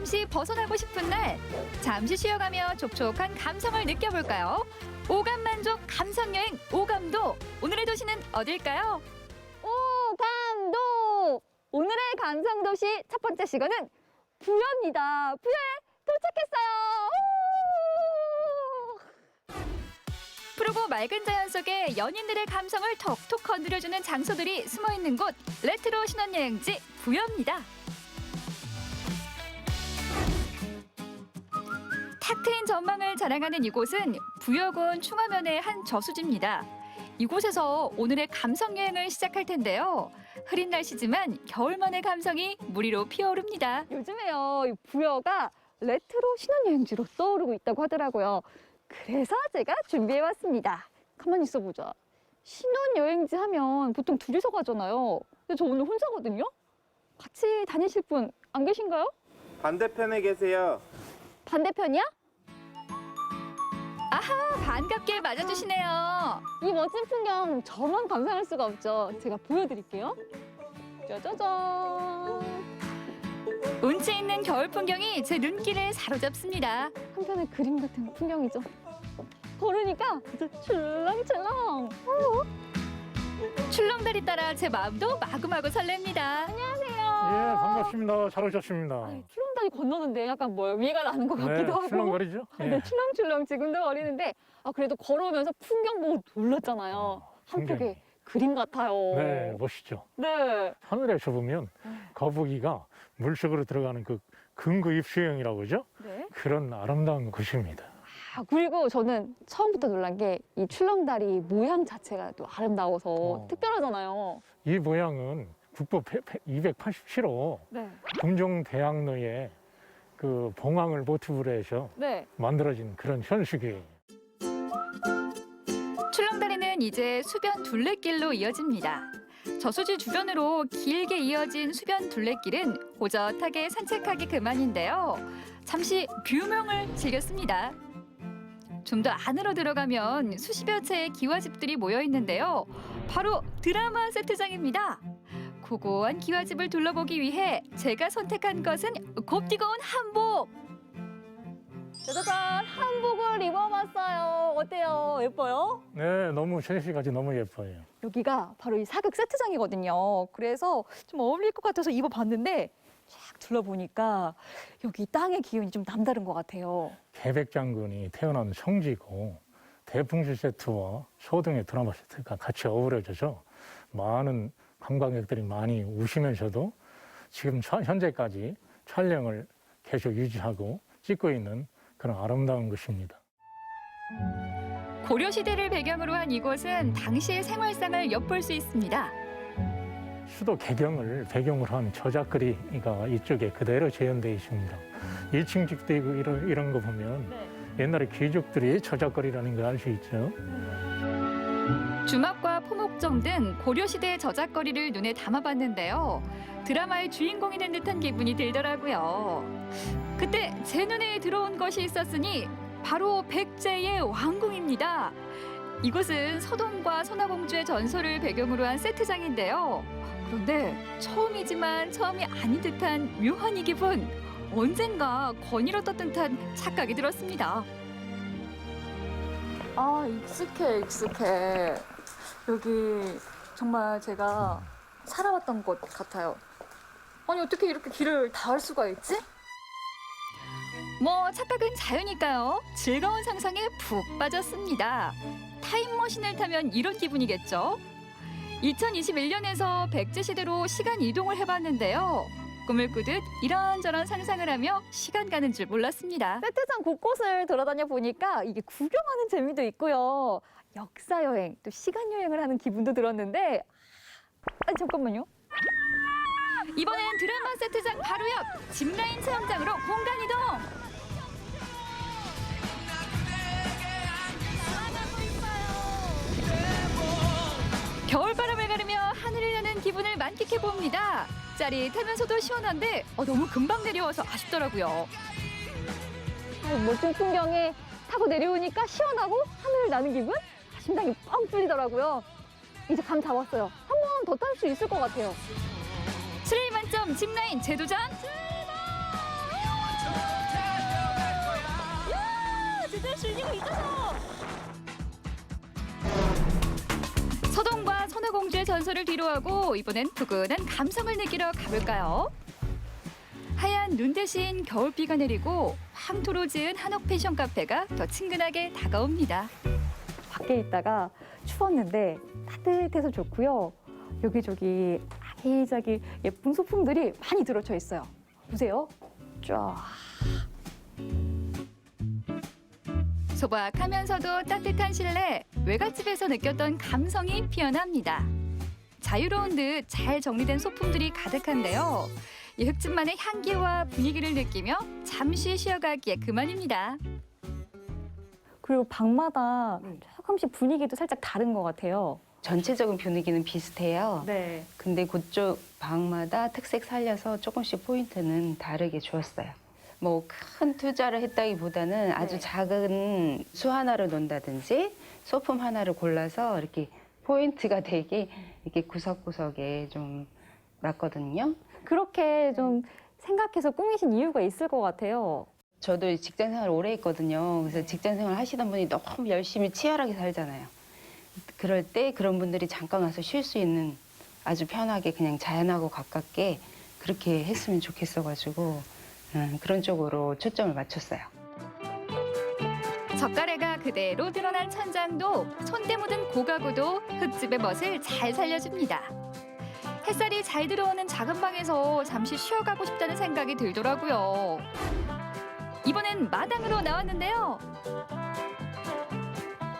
잠시 벗어나고 싶은 날, 잠시 쉬어가며 촉촉한 감성을 느껴볼까요? 오감 만족 감성여행 오감도. 오늘의 도시는 어딜까요? 오감도! 오늘의 감성도시 첫 번째 시간은 부여입니다. 부여에 도착했어요. 푸르고 맑은 자연 속에 연인들의 감성을 톡톡 건드려주는 장소들이 숨어있는 곳, 레트로 신혼여행지 부여입니다. 탁 트인 전망을 자랑하는 이곳은 부여군 충화면의 한 저수지입니다. 이곳에서 오늘의 감성여행을 시작할 텐데요. 흐린 날씨지만 겨울만의 감성이 무리로 피어오릅니다. 요즘에요, 이 부여가 레트로 신혼여행지로 떠오르고 있다고 하더라고요. 그래서 제가 준비해왔습니다. 가만히 있어보자. 신혼여행지 하면 보통 둘이서 가잖아요. 근데 저 오늘 혼자거든요? 같이 다니실 분 안 계신가요? 반대편에 계세요. 반대편이야? 아하, 반갑게 맞아주시네요. 이 멋진 풍경 저만 감상할 수가 없죠. 제가 보여드릴게요. 짜자잔. 운치 있는 겨울 풍경이 제 눈길을 사로잡습니다. 한편의 그림 같은 풍경이죠. 걸으니까 진짜 출렁출렁. 출렁다리 따라 제 마음도 마구마구 설렙니다. 안녕하세요. 예, 반갑습니다. 잘 오셨습니다. 출렁다리 건너는데 약간 뭐 위가 나는 것 같기도 하고. 출렁거리죠? 네, 출렁출렁 지금도 거리는데 그래도 걸어오면서 풍경 보고 놀랐잖아요. 한쪽에 풍경이. 그림 같아요. 네, 멋있죠. 네. 하늘에서 보면 거북이가 물속으로 들어가는 그 금구입 수영이라고 그러죠? 네. 그런 아름다운 곳입니다. 그리고 저는 처음부터 놀란 게 이 출렁다리 모양 자체가 또 아름다워서 특별하잖아요. 이 모양은 국보 287호 네. 금종대학로의 그 봉황을 모티브로 해서 네. 만들어진 그런 현수기예요. 출렁다리는 이제 수변 둘레길로 이어집니다. 저수지 주변으로 길게 이어진 수변 둘레길은 호젓하게 산책하기 그만인데요. 잠시 뷰명을 즐겼습니다. 좀 더 안으로 들어가면 수십여 채의 기와집들이 모여 있는데요. 바로 드라마 세트장입니다. 고고한 기와집을 둘러보기 위해 제가 선택한 것은 곱디고 온 한복. 짜자잔, 한복을 입어봤어요. 어때요? 예뻐요? 네, 너무 제시까지 너무 예뻐요. 여기가 바로 이 사극 세트장이거든요. 그래서 좀 어울릴 것 같아서 입어봤는데 쫙 둘러보니까 여기 땅의 기운이 좀 남다른 것 같아요. 계백장군이 태어난 성지고 대풍시 세트와 소등의 드라마 세트가 같이 어우러져서 많은 관광객들이 많이 우시면서도 지금 현재까지 촬영을 계속 유지하고 찍고 있는 그런 아름다운 곳입니다. 고려시대를 배경으로 한 이곳은 당시의 생활상을 엿볼 수 있습니다. 수도 개경을 배경으로 한 저작거리가 이쪽에 그대로 재현되어 있습니다. 1층 집도 이런 거 보면 옛날에 귀족들이 저작거리라는 걸 알 수 있죠. 주막과 포목정 등 고려시대의 저작거리를 눈에 담아봤는데요. 드라마의 주인공이 된 듯한 기분이 들더라고요. 그때 제 눈에 들어온 것이 있었으니 바로 백제의 왕궁입니다. 이곳은 서동과 선화공주의 전설을 배경으로 한 세트장인데요. 그런데 처음이지만 처음이 아닌 듯한 묘한 이 기분. 언젠가 건의로 떴던 듯한 착각이 들었습니다. 익숙해. 여기 정말 제가 살아왔던 곳 같아요. 아니, 어떻게 이렇게 길을 다 할 수가 있지? 뭐 착각은 자유니까요. 즐거운 상상에 푹 빠졌습니다. 타임머신을 타면 이런 기분이겠죠. 2021년에서 백제시대로 시간 이동을 해봤는데요. 꿈을 꾸듯 이런저런 상상을 하며 시간 가는 줄 몰랐습니다. 세트장 곳곳을 돌아다녀 보니까 이게 구경하는 재미도 있고요. 역사 여행, 또 시간 여행을 하는 기분도 들었는데 아니, 잠깐만요. 이번엔 드라마 세트장 바로 옆 짚라인 체험장으로 공간 이동. 겨울바람을 가르며 하늘을 나는 기분을 만끽해 봅니다. 짜릿하면서도 시원한데 너무 금방 내려와서 아쉽더라고요. 멋진 풍경에 타고 내려오니까 시원하고 하늘을 나는 기분? 심장이 뻥 뚫리더라고요. 이제 감 잡았어요. 한 번 더 탈 수 있을 것 같아요. 스릴 만점 짚라인 재도전. 오늘의 주인공 있어서. 서동과 선우공주의 전설을 뒤로하고 이번엔 푸근한 감성을 느끼러 가볼까요? 하얀 눈 대신 겨울비가 내리고 황토로 지은 한옥 펜션 카페가 더 친근하게 다가옵니다. 밖에 있다가 추웠는데 따뜻해서 좋고요. 여기저기 아기자기 예쁜 소품들이 많이 들어쳐 있어요. 보세요. 쫙. 소박하면서도 따뜻한 실내, 외갓집에서 느꼈던 감성이 피어납니다. 자유로운 듯 잘 정리된 소품들이 가득한데요. 이 흙집만의 향기와 분위기를 느끼며 잠시 쉬어가기에 그만입니다. 그리고 방마다 조금씩 분위기도 살짝 다른 것 같아요. 전체적인 분위기는 비슷해요. 네. 근데 그쪽 방마다 특색 살려서 조금씩 포인트는 다르게 주었어요. 뭐 큰 투자를 했다기보다는 아주 네. 작은 수 하나를 놓는다든지 소품 하나를 골라서 이렇게 포인트가 되게 이렇게 구석구석에 좀 놨거든요. 그렇게 좀 생각해서 꾸미신 이유가 있을 것 같아요. 저도 직장 생활 오래 했거든요. 그래서 직장 생활 하시던 분이 너무 열심히 치열하게 살잖아요. 그럴 때 그런 분들이 잠깐 와서 쉴 수 있는 아주 편하게 그냥 자연하고 가깝게 그렇게 했으면 좋겠어가지고 그런 쪽으로 초점을 맞췄어요. 젓가래가 그대로 드러난 천장도 손때 묻은 고가구도 흙집의 멋을 잘 살려줍니다. 햇살이 잘 들어오는 작은 방에서 잠시 쉬어가고 싶다는 생각이 들더라고요. 이번엔 마당으로 나왔는데요.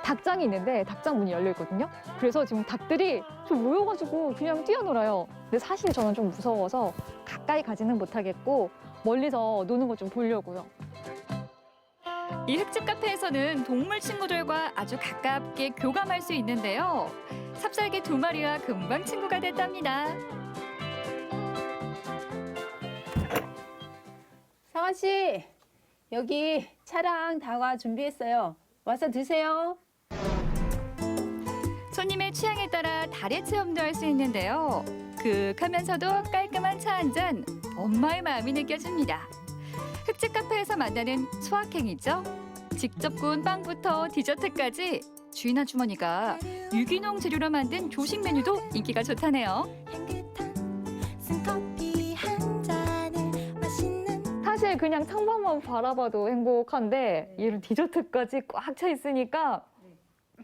닭장이 있는데 닭장 문이 열려 있거든요. 그래서 지금 닭들이 좀 모여가지고 그냥 뛰어놀아요. 근데 사실 저는 좀 무서워서 가까이 가지는 못하겠고 멀리서 노는 거 좀 보려고요. 이 흙집 카페에서는 동물 친구들과 아주 가깝게 교감할 수 있는데요. 삽살개 2마리와 금방 친구가 됐답니다. 상아 씨, 여기 차랑 다과 준비했어요. 와서 드세요. 손님의 취향에 따라 다리 체험도 할 수 있는데요. 그윽하면서도 깔끔한 차 한 잔, 엄마의 마음이 느껴집니다. 흙집 카페에서 만나는 소확행이죠. 직접 구운 빵부터 디저트까지 주인 아주머니가 유기농 재료로 만든 조식 메뉴도 인기가 좋다네요. 사실 그냥 창밖만 바라봐도 행복한데 이런 디저트까지 꽉 차 있으니까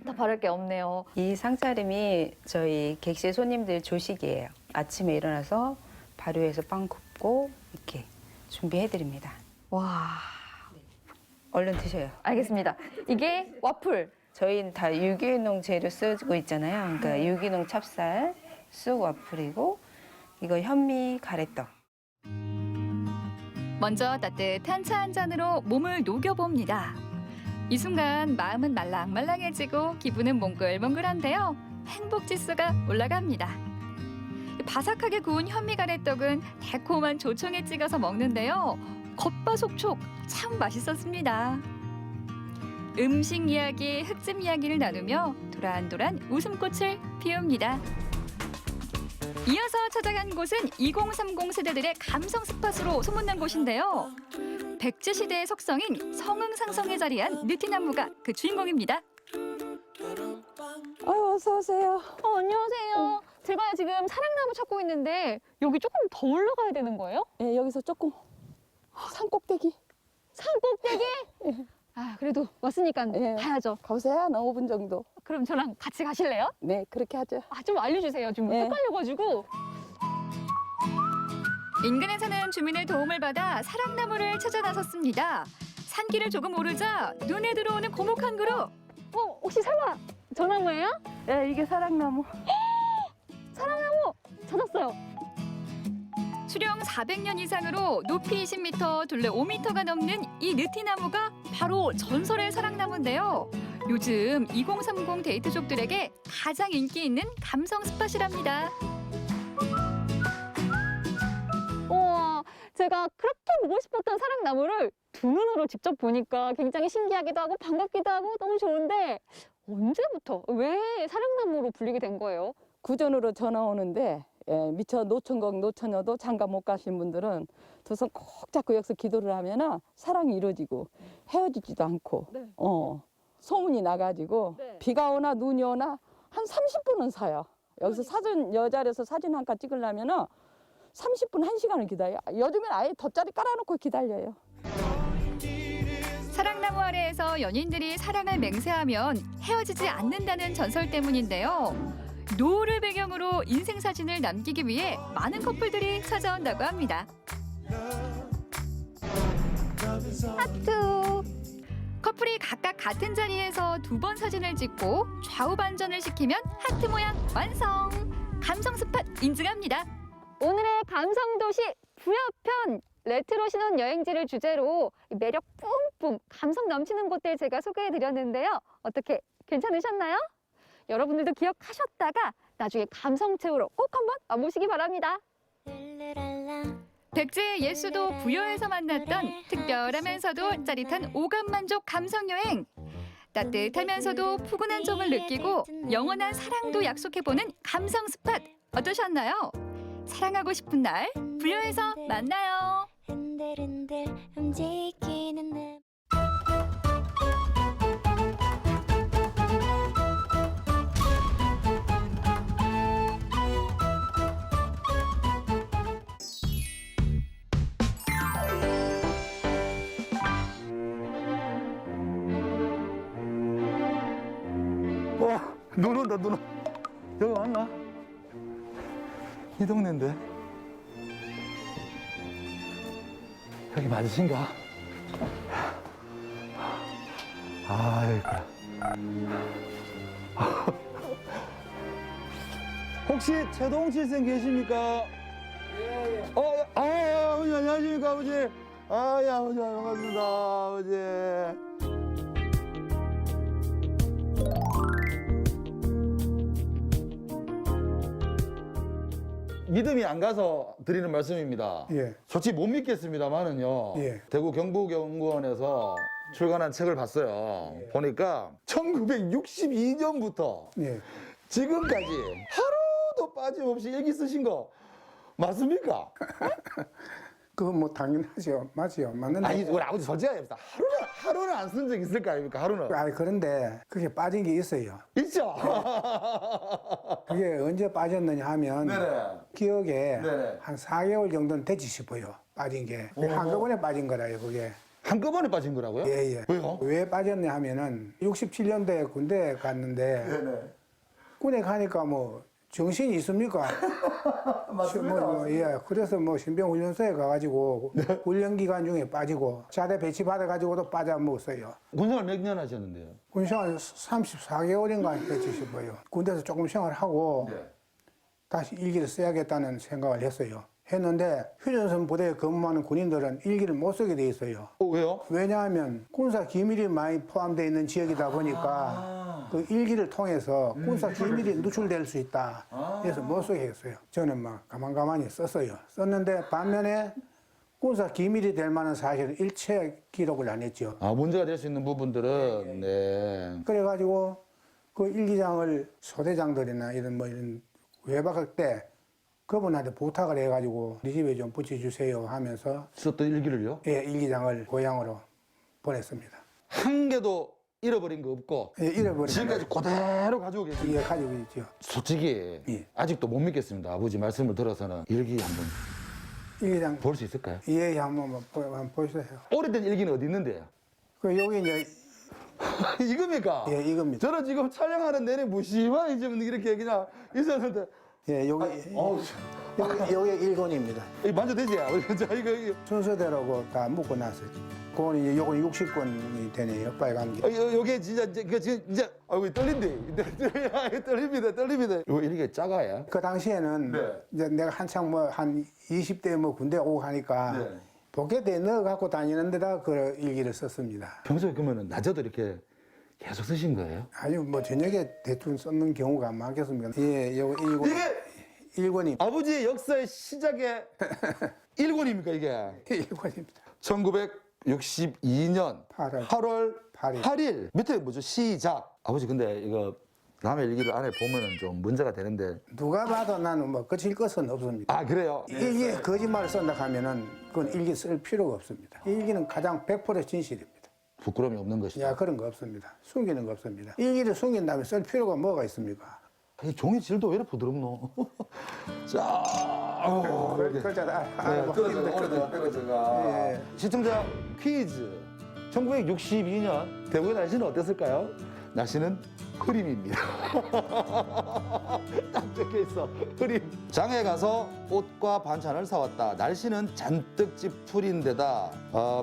다 바랄 게 없네요. 이 상차림이 저희 객실 손님들 조식이에요. 아침에 일어나서 발효해서 빵 굽고 이렇게 준비해드립니다. 와, 얼른 드셔요. 알겠습니다. 이게 와플. 저희는 다 유기농 재료 쓰고 있잖아요. 그러니까 유기농 찹쌀, 쑥 와플이고 이거 현미 가래떡. 먼저 따뜻한 차 한 잔으로 몸을 녹여봅니다. 이 순간 마음은 말랑말랑해지고 기분은 몽글몽글한데요. 행복 지수가 올라갑니다. 바삭하게 구운 현미 가래떡은 달콤한 조청에 찍어서 먹는데요. 겉바속촉 참 맛있었습니다. 음식 이야기, 흙집 이야기를 나누며 도란도란 웃음꽃을 피웁니다. 이어서 찾아간 곳은 2030 세대들의 감성 스팟으로 소문난 곳인데요. 백제시대의 석성인 성흥상성에 자리한 느티나무가 그 주인공입니다. 어서 오세요. 안녕하세요. 제가 지금 사랑나무 찾고 있는데 여기 조금 더 올라가야 되는 거예요? 네, 여기서 조금 산꼭대기. 산꼭대기? 아, 그래도 왔으니까 예. 가야죠. 가보세요. 한 5분 정도. 그럼 저랑 같이 가실래요? 네, 그렇게 하죠. 아, 좀 알려주세요. 좀 네. 헷갈려가지고. 인근에 사는 주민의 도움을 받아 사랑나무를 찾아 나섰습니다. 산길을 조금 오르자 눈에 들어오는 고목 한 그루. 혹시 설마 저 나무예요? 네, 이게 사랑나무. 사랑나무 찾았어요. 수령 400년 이상으로 높이 20m, 둘레 5m가 넘는 이 느티나무가 바로 전설의 사랑나무인데요. 요즘 2030 데이트족들에게 가장 인기 있는 감성 스팟이랍니다. 우와, 제가 그렇게 보고 싶었던 사랑나무를 두 눈으로 직접 보니까 굉장히 신기하기도 하고 반갑기도 하고 너무 좋은데 언제부터 왜 사랑나무로 불리게 된 거예요? 구전으로 전화 오는데 미처 노천국 노처녀도 장가 못 가신 분들은 두 손 꼭 잡고 여기서 기도를 하면은 사랑이 이루어지고 헤어지지도 않고 네. 소문이 나가지고 네. 비가 오나 눈이 오나 한 30분은 서요. 여기서 사진 여자리에서 사진 한 칸 찍으려면은 30분 1시간을 기다려요. 요즘엔 아예 돗자리 깔아놓고 기다려요. 사랑나무 아래에서 연인들이 사랑을 맹세하면 헤어지지 않는다는 전설 때문인데요. 노을을 배경으로 인생 사진을 남기기 위해 많은 커플들이 찾아온다고 합니다. 하트. 커플이 각각 같은 자리에서 2번 사진을 찍고 좌우 반전을 시키면 하트 모양 완성! 감성 스팟 인증합니다. 오늘의 감성도시 부여편 레트로 신혼 여행지를 주제로 매력 뿜뿜 감성 넘치는 곳들 제가 소개해드렸는데요. 어떻게 괜찮으셨나요? 여러분들도 기억하셨다가 나중에 감성 채우러 꼭 한번 와보시기 바랍니다. 백제의 옛수도 부여에서 만났던 특별하면서도 짜릿한 오감만족 감성여행. 따뜻하면서도 푸근한 점을 느끼고 영원한 사랑도 약속해보는 감성 스팟 어떠셨나요? 사랑하고 싶은 날 부여에서 만나요. 흔들흔들 움직이는 내 눈 온다, 눈. 여기 왔나? 이 동네인데. 여기 맞으신가? 아이고. 혹시 최동칠 선 계십니까? 예. 아버지 안녕하십니까, 아버지? 예, 아버지 반갑습니다, 아버지. 믿음이 안 가서 드리는 말씀입니다. 예. 솔직히 못 믿겠습니다만은요. 예. 대구 경북연구원에서 출간한 책을 봤어요. 보니까 1962년부터 예. 지금까지 하루도 빠짐없이 일기 쓰신 거 맞습니까? 그건 뭐 당연하죠. 맞죠. 맞는데. 아니, 우리 아버지 솔직하게 합시다. 하루는 안 쓴 적 있을 거 아닙니까? 하루는. 아니, 그런데 그게 빠진 게 있어요. 있죠? 그게 언제 빠졌느냐 하면 네네. 기억에 네네. 한 4개월 정도는 되지 싶어요. 빠진 게. 한꺼번에 빠진 거라요, 그게. 한꺼번에 빠진 거라고요? 예, 예. 왜요? 왜 빠졌냐 하면은 67년도에 군대에 갔는데 군에 가니까 뭐 정신이 있습니까? 맞습니다. 예. 그래서 뭐 신병훈련소에 가가지고 훈련 기간 중에 빠지고 자대 배치 받아가지고도 빠져먹었어요. 군생활 몇 년 하셨는데요? 군생활 34개월인가 했지 싶어요. 군대에서 조금 생활하고 다시 일기를 써야겠다는 생각을 했어요. 했는데 휴전선 부대에 근무하는 군인들은 일기를 못 쓰게 돼 있어요. 왜요? 왜냐하면 군사 기밀이 많이 포함되어 있는 지역이다 보니까 그 일기를 통해서 군사 기밀이 누출될 수 있다. 그래서 못 쓰게 했어요. 저는 막 가만히 썼어요. 썼는데 반면에 군사 기밀이 될 만한 사실은 일체 기록을 안 했죠. 아, 문제가 될 수 있는 부분들은, 네. 그래가지고 그 일기장을 소대장들이나 이런 외박할 때 그분한테 부탁을 해가지고 우리 집에 좀 붙여주세요 하면서 썼던 일기를요? 예, 일기장을 고향으로 보냈습니다. 한 개도 잃어버린 거 없고, 예, 잃어버린 지금까지 그대로 가지고 계십니다. 예, 가지고 있죠. 솔직히, 예. 아직도 못 믿겠습니다. 아버지 말씀을 들어서는 일기 한번 일기장 볼 수 있을까요? 예, 한번 보세요. 오래된 일기는 어디 있는데요? 그 여기 이제 이겁니까? 예, 이겁니다. 저는 지금 촬영하는 내내 무심하게 지금 이렇게 그냥 있었는데, 예, 여기 여기 일권입니다. 이거 만져도 되지? 자, 이거. 순서대로 다 묶어 놨어요. 그건 이제 요건 60권이 되네요, 빨간 게. 요게 진짜, 진짜, 아이고, 떨립니다. 이거 이렇게 작아야? 그 당시에는 네. 이제 내가 한창 뭐 한 20대 뭐 군대 오고 하니까 네. 포켓에 넣어 갖고 다니는 데다 그 일기를 썼습니다. 평소에 그러면 낮에도 이렇게 계속 쓰신 거예요? 아니요, 뭐 저녁에 대충 썼는 경우가 많겠습니다. 예, 요거 일권. 일권입니다. 아버지의 역사의 시작의 일권입니까, 이게? 일권입니다. 1962년 8월 8월 8일. 8일. 밑에 뭐죠? 시작. 아버지, 근데 이거 남의 일기를 안에 보면은 좀 문제가 되는데. 누가 봐도 나는 뭐 거칠 것은 없습니다. 아, 그래요? 일기에 거짓말을 쓴다 하면은 그건 일기 쓸 필요가 없습니다. 일기는 가장 100% 진실입니다. 부끄러움이 없는 것이다. 야, 그런 거 없습니다. 숨기는 거 없습니다. 일기를 숨긴다면 쓸 필요가 뭐가 있습니까? 이 종이 질도 왜 이렇게 부드럽노? 자, 그러잖아. 떨어져가. 예. 시청자 퀴즈. 1962년 대구의 날씨는 어땠을까요? 날씨는 흐림입니다. 딱 적혀 있어. 흐림. 장에 가서 옷과 반찬을 사왔다. 날씨는 잔뜩 찌푸린데다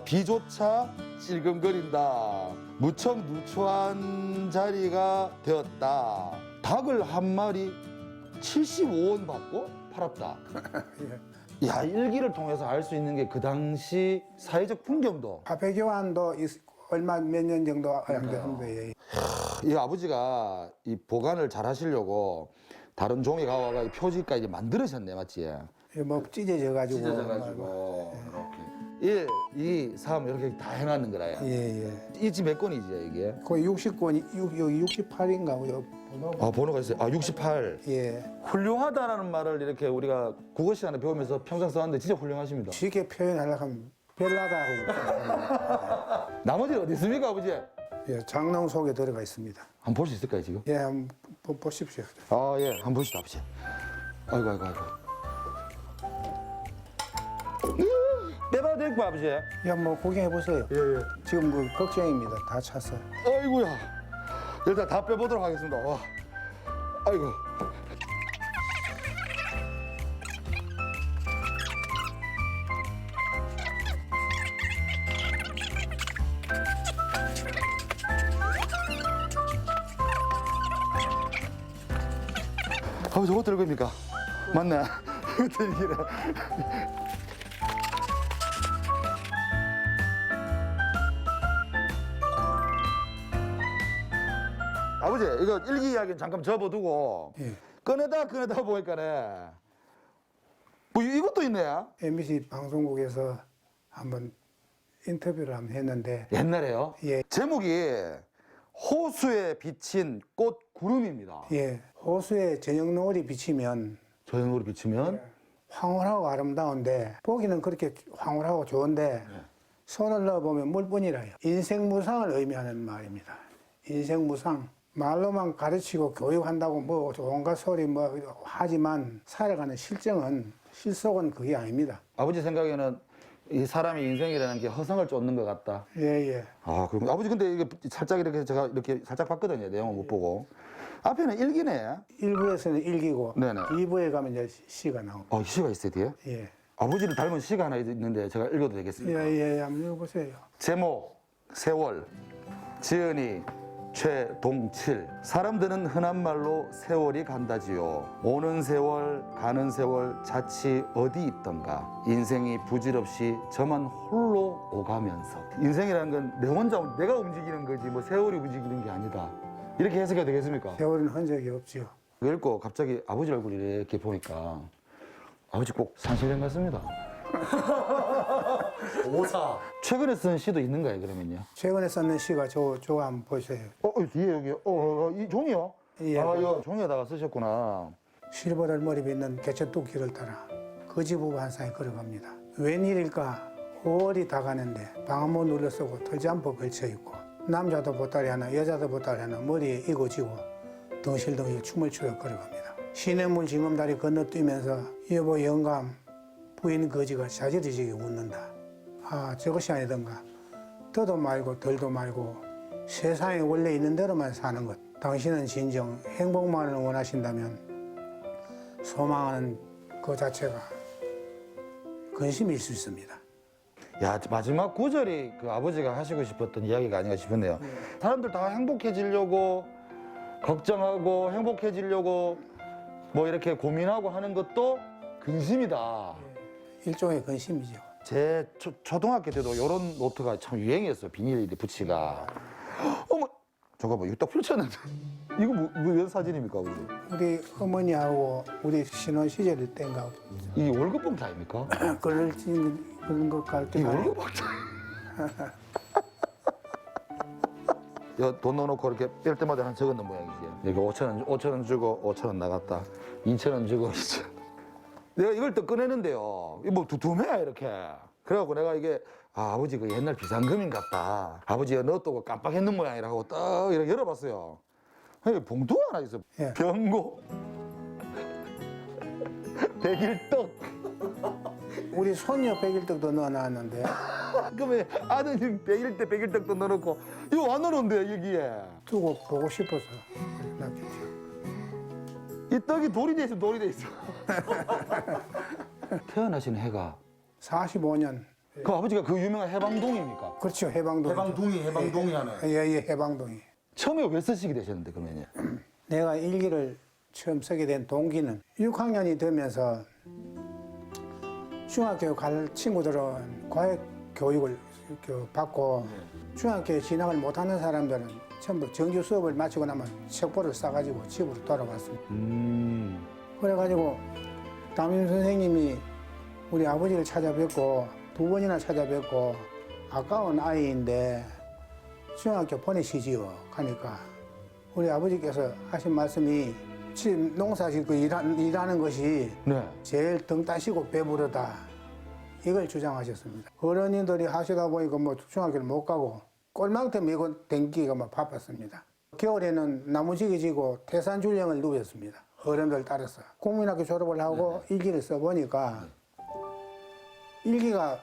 비조차 찔끔거린다. 무척 누추한 자리가 되었다. 닭을 한 마리 75원 받고 팔았다. 야, 일기를 통해서 알 수 있는 게 그 당시 사회적 풍경도. 화폐 교환도 얼마 몇 년 정도 하는데 이 아버지가 이 보관을 잘 하시려고 다른 종이 가와가 이 표지까지 만들으셨네, 맞지? 뭐 찢어져 가지고 이렇게 1, 2, 3 이렇게 다 해놨는 거라. 예예. 이 집 몇 건이지 이게? 거의 60권이 여기 68인가 보죠. 아, 번호가 있어요. 아, 68. 예. 훌륭하다라는 말을 이렇게 우리가 국어 시간에 배우면서 평생 써왔는데 진짜 훌륭하십니다. 쉽게 표현하려고 하면 별나다고. 나머지는 어디 있습니까, 아버지? 예, 장롱 속에 들어가 있습니다. 한번 볼 수 있을까요, 지금? 예, 한번 보십시오. 아, 예, 한번 보시죠, 아버지. 아이고, 아이고, 아이고. 빼봐도 될거 아버지? 야, 뭐 구경해 보세요. 예, 예. 지금 그 걱정입니다. 다 찼어. 아이고야. 일단 다 빼보도록 하겠습니다. 와. 아이고. 저거 들고 입니까? 맞네. 이거 들기래. 아버지, 이거 일기 이야기는 잠깐 접어두고 예. 꺼내다 보니까네. 뭐 이것도 있네. MBC 방송국에서 한번 인터뷰를 한번 했는데 옛날에요. 예. 제목이 호수에 비친 꽃 구름입니다. 예, 호수에 저녁 노을이 비치면 저녁으로 비치면 황홀하고 아름다운데 보기는 그렇게 황홀하고 좋은데 손을 넣어보면 물뿐이라요. 인생 무상을 의미하는 말입니다. 인생 무상. 말로만 가르치고 교육한다고 뭐 온갖 소리 뭐 하지만 살아가는 실속은 그게 아닙니다. 아버지 생각에는 이 사람의 인생이라는 게 허상을 쫓는 것 같다. 예, 예. 아, 그럼 아버지 근데 이게 살짝 이렇게 제가 이렇게 살짝 봤거든요. 내용을 못 보고. 앞에는 일기네. 1부에서는 일기고 네네. 2부에 가면 이제 시가 나옵니다. 시가 있어요, 뒤에? 예. 아버지를 닮은 시가 하나 있는데 제가 읽어도 되겠습니까? 예, 한번 읽어보세요. 제목, 세월, 지은이, 최동칠. 사람들은 흔한 말로 세월이 간다지요. 오는 세월, 가는 세월, 자칫 어디 있던가. 인생이 부질없이 저만 홀로 오가면서. 인생이라는 건 내 혼자, 내가 움직이는 거지 뭐 세월이 움직이는 게 아니다. 이렇게 해석해도 되겠습니까? 세월은 흔적이 없지요. 읽고 갑자기 아버지 얼굴을 이렇게 보니까 아버지 꼭 산신령 같습니다. 오사. 최근에 쓴 시도 있는가요, 그러면요? 최근에 썼는 시가 저거 한번 보세요. 뒤에 여기, 이 종이요? 예. 아, 이거 종이에다가 쓰셨구나. 실버를 머리 빗는 개천뚝길을 따라 거지부부 한 쌍이 걸어갑니다. 웬일일까? 5월이 다가는데 방한문 눌러쓰고 털잠퍼 걸쳐있고 남자도 보따리 하나 여자도 보따리 하나 머리에 이고 지고 덩실덩실 춤을 추며 걸어갑니다. 시냇물 징검다리 건너뛰면서 여보 영감 부인 거지가 자지러지게 웃는다. 아, 저것이 아니던가. 더도 말고 덜도 말고 세상에 원래 있는 대로만 사는 것. 당신은 진정 행복만을 원하신다면 소망하는 그 자체가 근심일 수 있습니다. 야, 마지막 구절이 그 아버지가 하시고 싶었던 이야기가 아닌가 싶었네요. 사람들 다 행복해지려고 걱정하고 행복해지려고 뭐 이렇게 고민하고 하는 것도 근심이다. 일종의 근심이죠. 제 초등학교 때도 이런 노트가 참 유행이었어요. 비닐 붙이가. 어머, 잠깐만, 이거 딱 펼쳤는데. 이거 왜 사진입니까, 아버지? 우리 어머니하고 우리 신혼 시절 때인가 이게 월급 봉투 아닙니까? 그럴 그런 것 같기도 이게 하고. 월급 봉투. 돈 넣어놓고 이렇게 뺄 때마다 하나 적었는 모양이지. 여기 5,000원 주고 5,000원 나갔다. 2,000원 주고 2,000원. 내가 이걸 또 꺼내는데요. 이거 뭐 두툼해 이렇게. 그래갖고 내가 이게 아버지 그 옛날 비상금인 같다. 아버지가 넣었다고 깜빡했는 모양이라고 딱 이렇게 열어봤어요. 여기 봉투가 하나 있어. 예. 병고. 백일떡. 우리 손녀 백일떡도 넣어놨는데 그러면 아드님 백일떡도 넣어놓고 이거 안 넣어놓은데 여기에. 두고 보고 싶어서 놨겠죠. 이 떡이 돌이 돼 있어, 돌이 돼 있어. 태어나신 해가 45년. 그 아버지가 그 유명한 해방동입니까? 그렇죠. 해방동이 하네. 예, 해방동이. 처음에 왜 쓰시게 되셨는데 그러면요? 내가 일기를 처음 쓰게 된 동기는 6학년이 되면서 중학교 갈 친구들은 과외 교육을 받고 중학교에 진학을 못하는 사람들은 전부 정규 수업을 마치고 나면 책보를 싸가지고 집으로 돌아왔습니다. 그래가지고 담임 선생님이 우리 아버지를 찾아뵙고 2번이나 찾아뵙고 아까운 아이인데 중학교 보내시지요. 하니까 우리 아버지께서 하신 말씀이 집 농사 짓고 일하는 것이 네. 제일 등 따시고 배부르다. 이걸 주장하셨습니다. 어른이들이 하시다 보니까 뭐 중학교를 못 가고 꼴망태 메고 댕기기가 막 바빴습니다. 겨울에는 나무지기 지고 태산줄령을 누웠습니다. 어른들 따라서. 국민학교 졸업을 하고 일기를 써보니까 일기가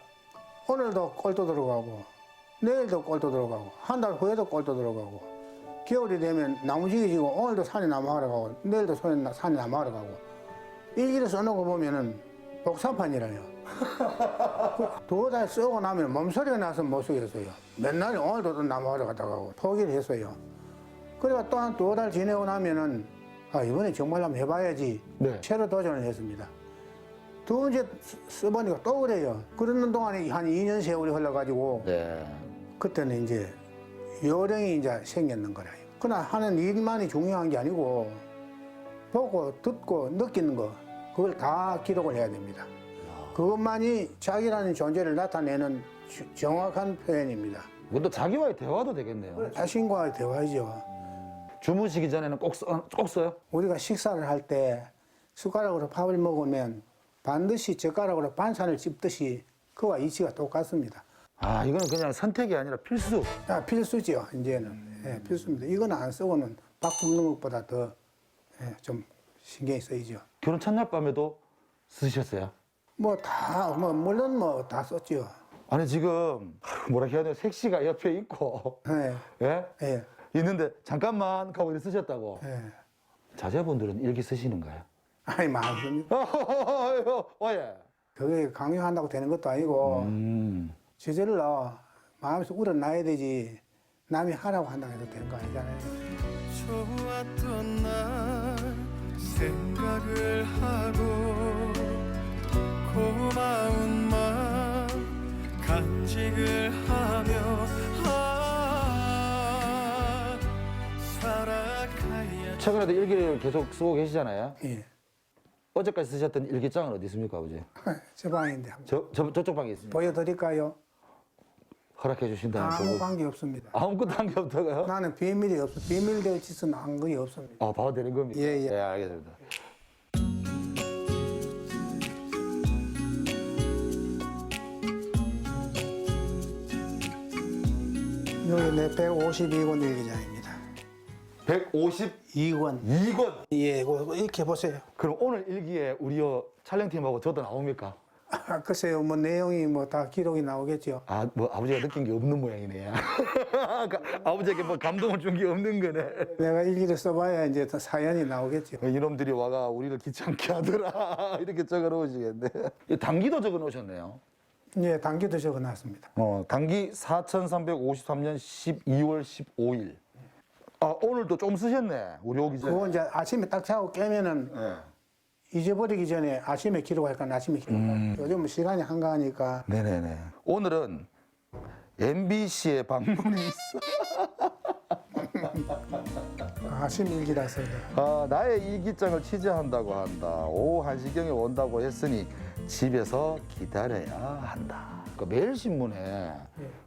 오늘도 꼴도 들어가고 내일도 꼴도 들어가고 한 달 후에도 꼴도 들어가고 겨울이 되면 나무지기 지고 오늘도 산에 나무하러 가고 내일도 산에 나무하러 가고 일기를 써놓고 보면은 복사판이라요. 2달 쓰고 나면 몸소리가 나서 못 쓰겠어요. 맨날 오늘도 나무하러 갔다 가고 포기를 했어요. 그래가 또 한 2달 지내고 나면은 이번에 정말 한번 해봐야지. 네. 새로 도전을 했습니다. 두 번째 써보니까 또 그래요. 그러는 동안에 한 2년 세월이 흘러가지고 네. 그때는 이제 요령이 이제 생겼는 거라요. 그러나 하는 일만이 중요한 게 아니고 보고 듣고 느끼는 거 그걸 다 기록을 해야 됩니다. 그것만이 자기라는 존재를 나타내는 정확한 표현입니다. 그것도 자기와의 대화도 되겠네요. 자신과의 대화이죠. 주무시기 전에는 꼭 써요? 우리가 식사를 할 때 숟가락으로 밥을 먹으면 반드시 젓가락으로 반찬을 찝듯이 그와 이치가 똑같습니다. 아, 이거는 그냥 선택이 아니라 필수. 필수죠, 이제는. 예, 필수입니다. 이거는 안 쓰고는 밥 굽는 것보다 더 좀 신경이 쓰이죠. 결혼 첫날 밤에도 쓰셨어요? 물론 다 썼죠. 아니, 지금 뭐라 해야 돼요? 색시가 옆에 있고, 예, 예? 예, 있는데 잠깐만 하고 이렇게 쓰셨다고. 예. 자제분들은 일기 쓰시는가요? 아니, 많습니다. 예. 그게 강요한다고 되는 것도 아니고, 저절로 마음에서 우러나야 되지, 남이 하라고 한다고 해도 되는 거 아니잖아요. 좋았던 날 생각을 하고 고마운 마음 간직을 하며 살아가야. 최근에도 일기를 계속 쓰고 계시잖아요. 예. 어제까지 쓰셨던 일기장은 어디 있습니까, 아버지? 제 방인데 한번 저쪽 방에 있습니다. 보여드릴까요? 허락해 주신다면 아무 관계 없습니다. 아무것도 한 게 없다고요? 나는 비밀이 없어. 비밀될 짓은 한 거이 없습니다. 봐도 되는 겁니까? 예, 예. 예, 알겠습니다. 여기 내 152권 일기장입니다. 152권. 2권. 예, 이렇게 보세요. 그럼 오늘 일기에 우리 촬영팀하고 저도 나옵니까? 글쎄요, 뭐 내용이 뭐 다 기록이 나오겠죠. 아, 뭐 아버지가 느낀 게 없는 모양이네. 아버지에게 뭐 감동을 준 게 없는 거네. 내가 일기를 써봐야 이제 더 사연이 나오겠죠. 이놈들이 와가 우리를 귀찮게 하더라. 이렇게 적어 놓으시겠네. 당기도 적어 놓으셨네요. 예, 단기도 적어놨습니다. 당기 4353년 12월 15일. 아, 오늘도 좀 쓰셨네. 우리 오기 전에. 그거 이제 아침에 딱 자고 깨면은 잊어버리기 전에 아침에 기록할 건 아침에 기록하고 요즘 시간이 한가하니까 네네네. 오늘은 MBC의 방문이 있어. 아침 일기라서 나의 일기장을 취재한다고 한다. 오후 1시경에 온다고 했으니 집에서 기다려야 한다. 그 매일신문에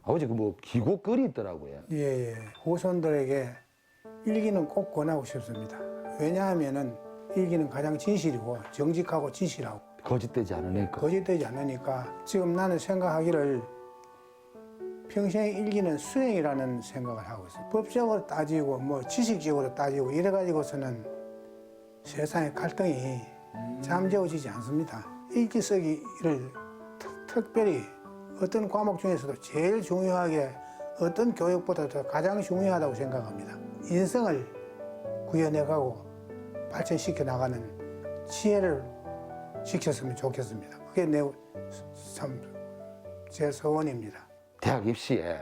아버지 그 뭐 기고글이 있더라고요. 예, 예. 후손들에게 일기는 꼭 권하고 싶습니다. 왜냐하면은 일기는 가장 진실이고 정직하고 진실하고 거짓되지 않으니까. 거짓되지 않으니까 지금 나는 생각하기를 평생 일기는 수행이라는 생각을 하고 있어요. 법적으로 따지고 뭐 지식적으로 따지고 이래 가지고서는 세상의 갈등이 잠재워지지 않습니다. 일기 쓰기를 특별히 어떤 과목 중에서도 제일 중요하게 어떤 교육보다도 가장 중요하다고 생각합니다. 인성을 구현해가고 발전시켜 나가는 지혜를 지켰으면 좋겠습니다. 그게 제 소원입니다. 대학 입시에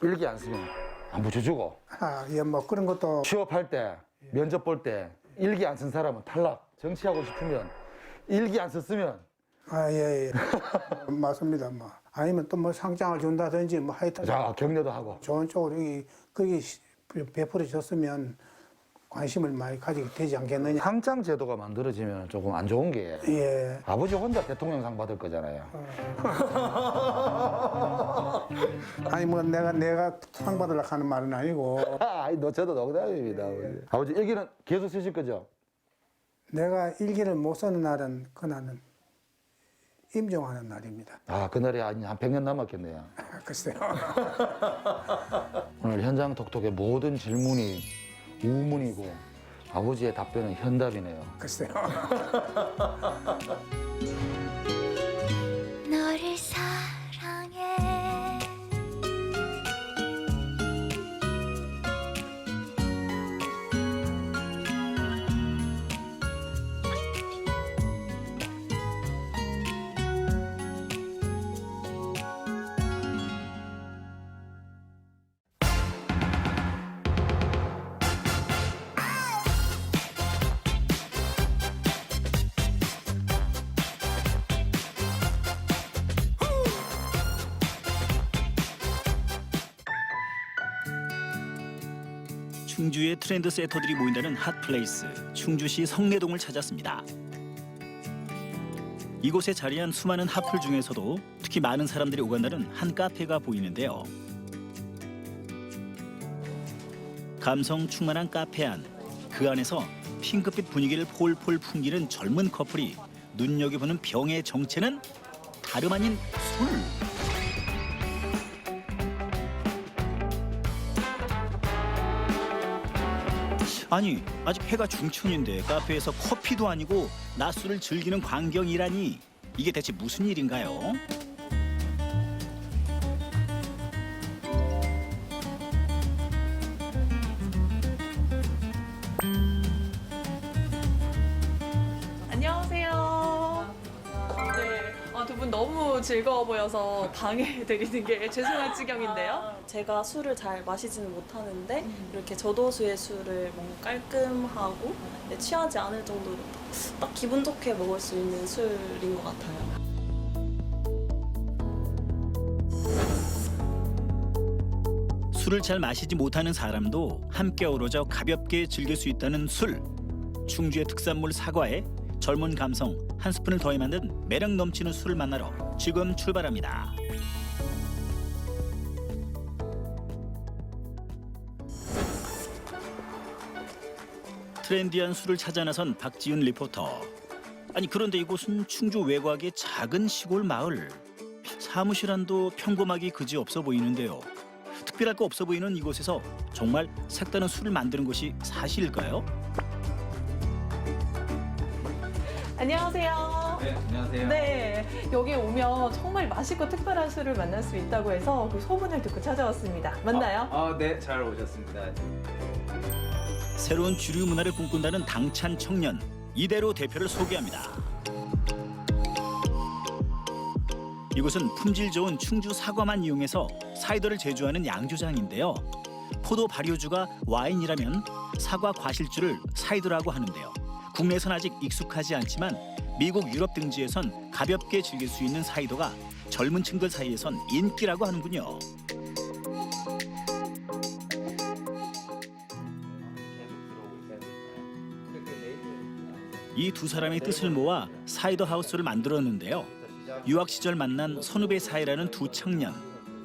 일기 안 쓰면 안 붙여주고 예, 뭐 그런 것도 취업할 때 면접 볼 때 일기 안 쓴 사람은 탈락. 정치하고 싶으면 일기 안 썼으면 예. 맞습니다. 뭐 아니면 또 뭐 상장을 준다든지 뭐 하여튼 자 격려도 하고. 좋은 쪽으로 거기 베풀어졌으면 관심을 많이 가지게 되지 않겠느냐. 상장 제도가 만들어지면 조금 안 좋은 게 예. 아버지 혼자 대통령상 받을 거잖아요. 아니 뭐 내가 상 받으려고 하는 말은 아니고 아이 너 저도 농담입니다. 아버지 일기는 계속 쓰실 거죠? 내가 일기를 못 쓰는 날은 그날은 임종하는 날입니다. 아 그날이 한 100년 남았겠네요. 글쎄요. 오늘 현장 톡톡의 모든 질문이 우문이고 아버지의 답변은 현답이네요. 글쎄요. 너를 사랑해 충주의 트렌드 세터들이 모인다는 핫플레이스 충주시 성내동을 찾았습니다. 이곳에 자리한 수많은 핫플 중에서도 특히 많은 사람들이 오간다는 한 카페가 보이는데요. 감성 충만한 카페 안, 그 안에서 핑크빛 분위기를 폴폴 풍기는 젊은 커플이 눈여겨보는 병의 정체는 다름 아닌 술. 아니 아직 해가 중천인데 카페에서 커피도 아니고 낮술을 즐기는 광경이라니 이게 대체 무슨 일인가요? 안녕하세요. 네, 두 분 너무 즐거워 보여서 방해드리는 게 죄송할 지경인데요. 제가 술을 잘 마시지는 못하는데 이렇게 저도수의 술을 뭔가 깔끔하고 취하지 않을 정도로 딱 기분 좋게 먹을 수 있는 술인 것 같아요. 술을 잘 마시지 못하는 사람도 함께 어우러져 가볍게 즐길 수 있다는 술. 충주의 특산물 사과에 젊은 감성 한 스푼을 더해 만든 매력 넘치는 술을 만나러 지금 출발합니다. 트렌디한 술을 찾아 나선 박지윤 리포터. 아니 그런데 이곳은 충주 외곽의 작은 시골 마을. 사무실 안도 평범하기 그지없어 보이는데요. 특별할 거 없어 보이는 이곳에서 정말 색다른 술을 만드는 것이 사실일까요? 안녕하세요. 네, 안녕하세요. 네, 여기 오면 정말 맛있고 특별한 술을 만날 수 있다고 해서 그 소문을 듣고 찾아왔습니다. 맞나요? 네, 잘 오셨습니다. 새로운 주류 문화를 꿈꾼다는 당찬 청년 이대로 대표를 소개합니다. 이곳은 품질 좋은 충주 사과만 이용해서 사이다를 제조하는 양조장인데요. 포도 발효주가 와인이라면 사과 과실주를 사이다라고 하는데요. 국내에선 아직 익숙하지 않지만 미국, 유럽 등지에선 가볍게 즐길 수 있는 사이다가 젊은 층들 사이에선 인기라고 하는군요. 이 두 사람의 뜻을 모아 사이다 하우스를 만들었는데요. 유학 시절 만난 선후배 사이라는 두 청년.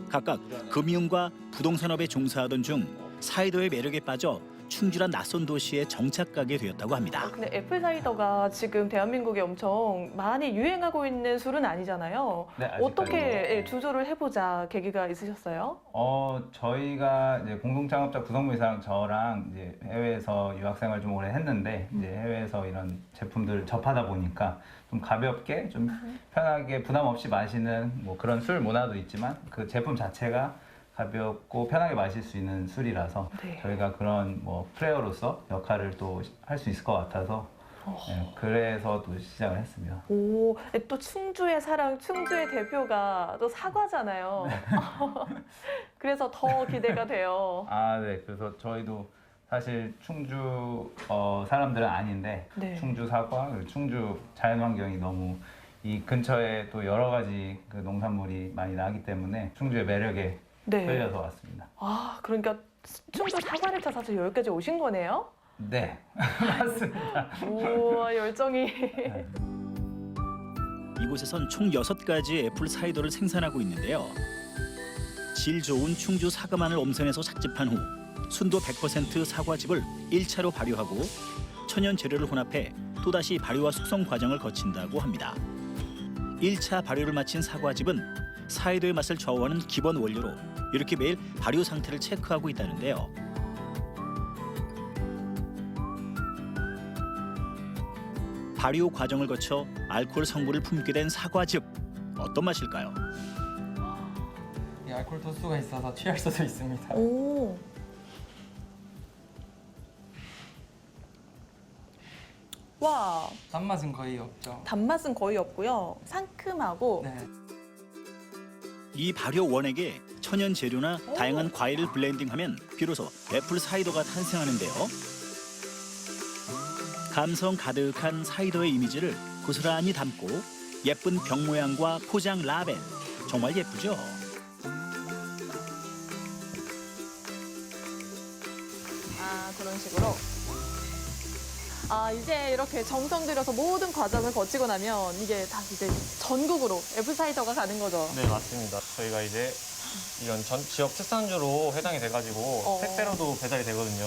각각 금융과 부동산업에 종사하던 중 사이더의 매력에 빠져 충주란 낯선 도시에 정착하게 되었다고 합니다. 근데 애플사이더가 지금 대한민국에 엄청 많이 유행하고 있는 술은 아니잖아요. 네, 아직까지는. 어떻게 주조를 해보자 계기가 있으셨어요? 저희가 이제 공동창업자 구성부이사랑 저랑 이제 해외에서 유학생활 좀 오래 했는데 이제 해외에서 이런 제품들 접하다 보니까 좀 가볍게 좀 편하게 부담 없이 마시는 뭐 그런 술 문화도 있지만 그 제품 자체가 가볍고 편하게 마실 수 있는 술이라서 네. 저희가 그런 뭐 플레이어로서 역할을 또 할 수 있을 것 같아서 네, 그래서 또 시작을 했습니다. 오, 또 충주의 사랑, 충주의 대표가 또 사과잖아요. 그래서 더 기대가 돼요. 네. 그래서 저희도 사실 충주 사람들은 아닌데 네. 충주 사과, 그리고 충주 자연환경이 너무 이 근처에 또 여러 가지 그 농산물이 많이 나기 때문에 충주의 매력에 네. 끌려서 왔습니다. 그러니까 충주 사과를 찾아서 여기까지 오신 거네요? 네, 맞습니다. 우와, 열정이. 이곳에선 총 6가지의 애플 사이더를 생산하고 있는데요. 질 좋은 충주 사과만을 엄선해서 착즙한 후 순도 100% 사과즙을 1차로 발효하고 천연 재료를 혼합해 또다시 발효와 숙성 과정을 거친다고 합니다. 1차 발효를 마친 사과즙은 사이더의 맛을 좌우하는 기본 원료로 이렇게 매일 발효 상태를 체크하고 있다는데요. 발효 과정을 거쳐 알코올 성분을 품게 된 사과즙. 어떤 맛일까요? 이 알코올 도수가 있어서 취할 수도 있습니다. 오. 와, 단맛은 거의 없죠. 단맛은 거의 없고요. 상큼하고. 네. 이 발효 원액에 천연 재료나 다양한 과일을 블렌딩하면 비로소 애플 사이더가 탄생하는데요. 감성 가득한 사이더의 이미지를 고스란히 담고 예쁜 병 모양과 포장 라벨 정말 예쁘죠? 그런 식으로. 이제 이렇게 정성 들여서 모든 과정을 거치고 나면 이게 다 이제 전국으로 애플사이더가 가는 거죠. 네, 맞습니다. 저희가 이제 이런 지역 특산주로 해당이 돼가지고 택배로도 배달이 되거든요.